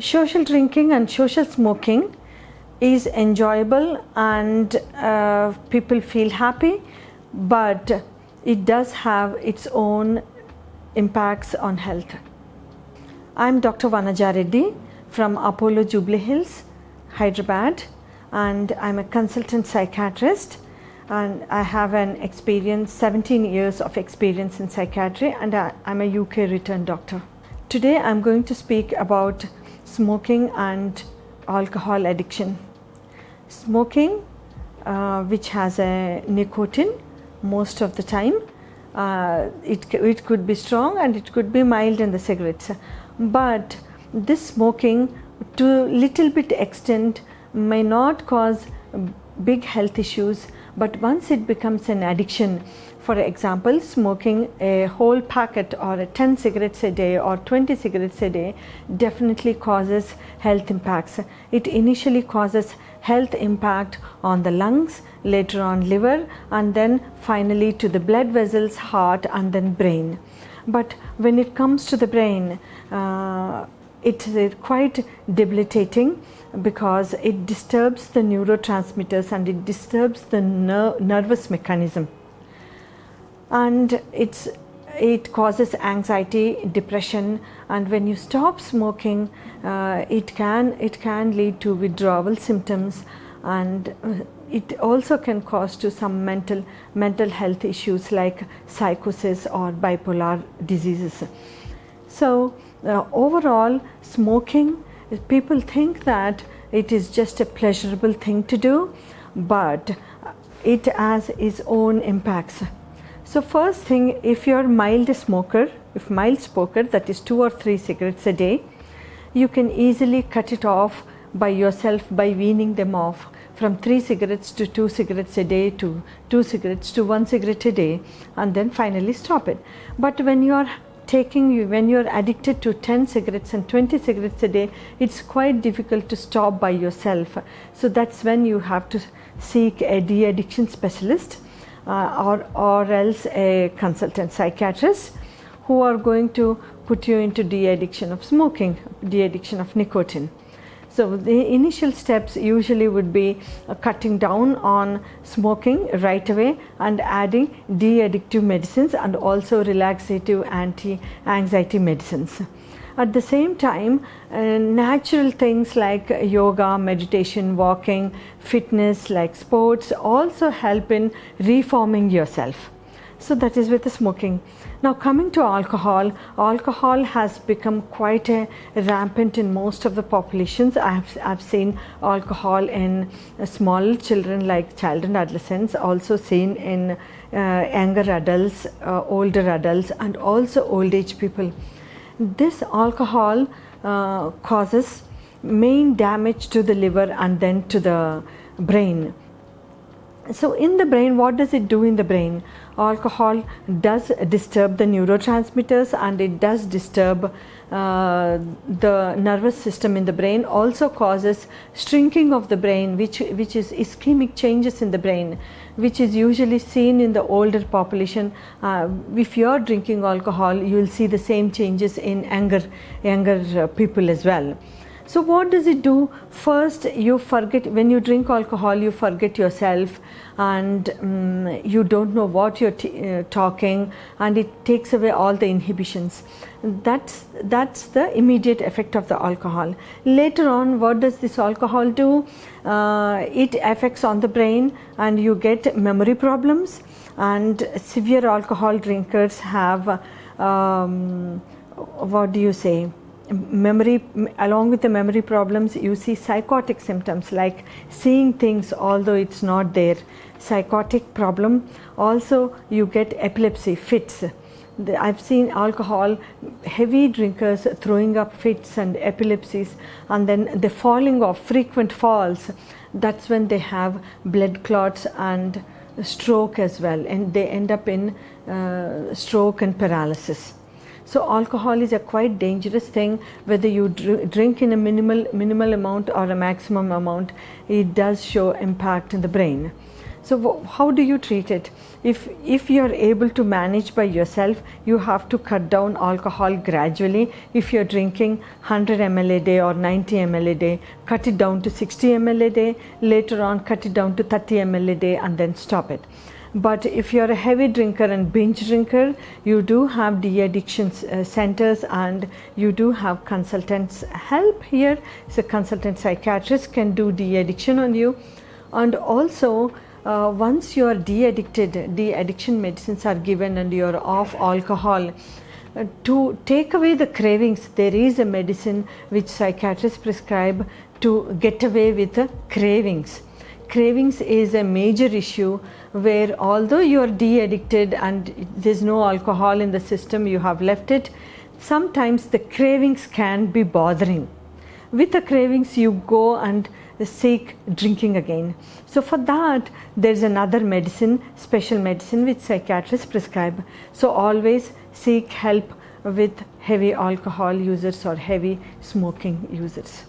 social drinking and social smoking is enjoyable and people feel happy, but it does have its own impacts on health. I'm Dr. Vanaja Reddy from Apollo Jubilee Hills, Hyderabad, and I'm a consultant psychiatrist, and I have 17 years of experience in psychiatry, and I'm a UK returned doctor. Today I'm going to speak about smoking and alcohol addiction. Smoking, which has a nicotine most of the time, it could be strong and it could be mild in the cigarettes, but this smoking to little bit extent may not cause big health issues, but once it becomes an addiction, for example, smoking a whole packet or 10 cigarettes a day or 20 cigarettes a day definitely causes health impacts. It initially causes health impact on the lungs, later on liver, and then finally to the blood vessels, heart, and then brain. But when it comes to the brain, it's quite debilitating because it disturbs the neurotransmitters and it disturbs the nervous mechanism, and it causes anxiety, depression, and when you stop smoking, it can lead to withdrawal symptoms, and it also can cause to some mental health issues like psychosis or bipolar diseases. So overall, smoking, people think that it is just a pleasurable thing to do, but it has its own impacts. So first thing, if you're mild smoker, that is 2 or 3 cigarettes a day, you can easily cut it off by yourself by weaning them off from 3 cigarettes to 2 cigarettes a day to 2 cigarettes to 1 cigarette a day, and then finally stop it. But when you're addicted to 10 cigarettes and 20 cigarettes a day, it's quite difficult to stop by yourself. So that's when you have to seek a de-addiction specialist or else a consultant psychiatrist who are going to put you into de-addiction of smoking, de-addiction of nicotine. So the initial steps usually would be cutting down on smoking right away and adding de-addictive medicines and also relaxative anti-anxiety medicines. At the same time, natural things like yoga, meditation, walking, fitness like sports also help in reforming yourself. So that is with the smoking. Now coming to alcohol, alcohol has become quite rampant in most of the populations. I've seen alcohol in small children like child and adolescents, also seen in younger adults, older adults, and also old age people. This alcohol causes main damage to the liver and then to the brain. So in the brain, what does it do in the brain? Alcohol does disturb the neurotransmitters and it does disturb the nervous system in the brain, also causes shrinking of the brain, which is ischemic changes in the brain, which is usually seen in the older population. If you are drinking alcohol, you will see the same changes in younger people as well. So what does it do? First, you forget, when you drink alcohol, you forget yourself and you don't know what you're talking, and it takes away all the inhibitions. That's the immediate effect of the alcohol. Later on, what does this alcohol do? It affects on the brain and you get memory problems, and severe alcohol drinkers have memory. Along with the memory problems, you see psychotic symptoms like seeing things although it's not there, psychotic problem. Also you get epilepsy, fits. I've seen alcohol, heavy drinkers throwing up fits and epilepsies, and then the falling off, frequent falls. That's when they have blood clots and stroke as well, and they end up in stroke and paralysis. So alcohol is a quite dangerous thing. Whether you drink in a minimal amount or a maximum amount, it does show impact in the brain. So how do you treat it? If you are able to manage by yourself, you have to cut down alcohol gradually. If you're drinking 100 ml a day or 90 ml a day, cut it down to 60 ml a day. Later on, cut it down to 30 ml a day and then stop it. But if you're a heavy drinker and binge drinker, you do have de-addiction centers, and you do have consultants help here. So consultant psychiatrist can do de-addiction on you. And also once you are de-addicted, de-addiction medicines are given and you are off alcohol. To take away the cravings, there is a medicine which psychiatrists prescribe to get away with the cravings. Cravings is a major issue where although you are de-addicted and there's no alcohol in the system, you have left it, sometimes the cravings can be bothering. With the cravings, you go and seek drinking again. So for that, there's another medicine, special medicine which psychiatrists prescribe. So always seek help with heavy alcohol users or heavy smoking users.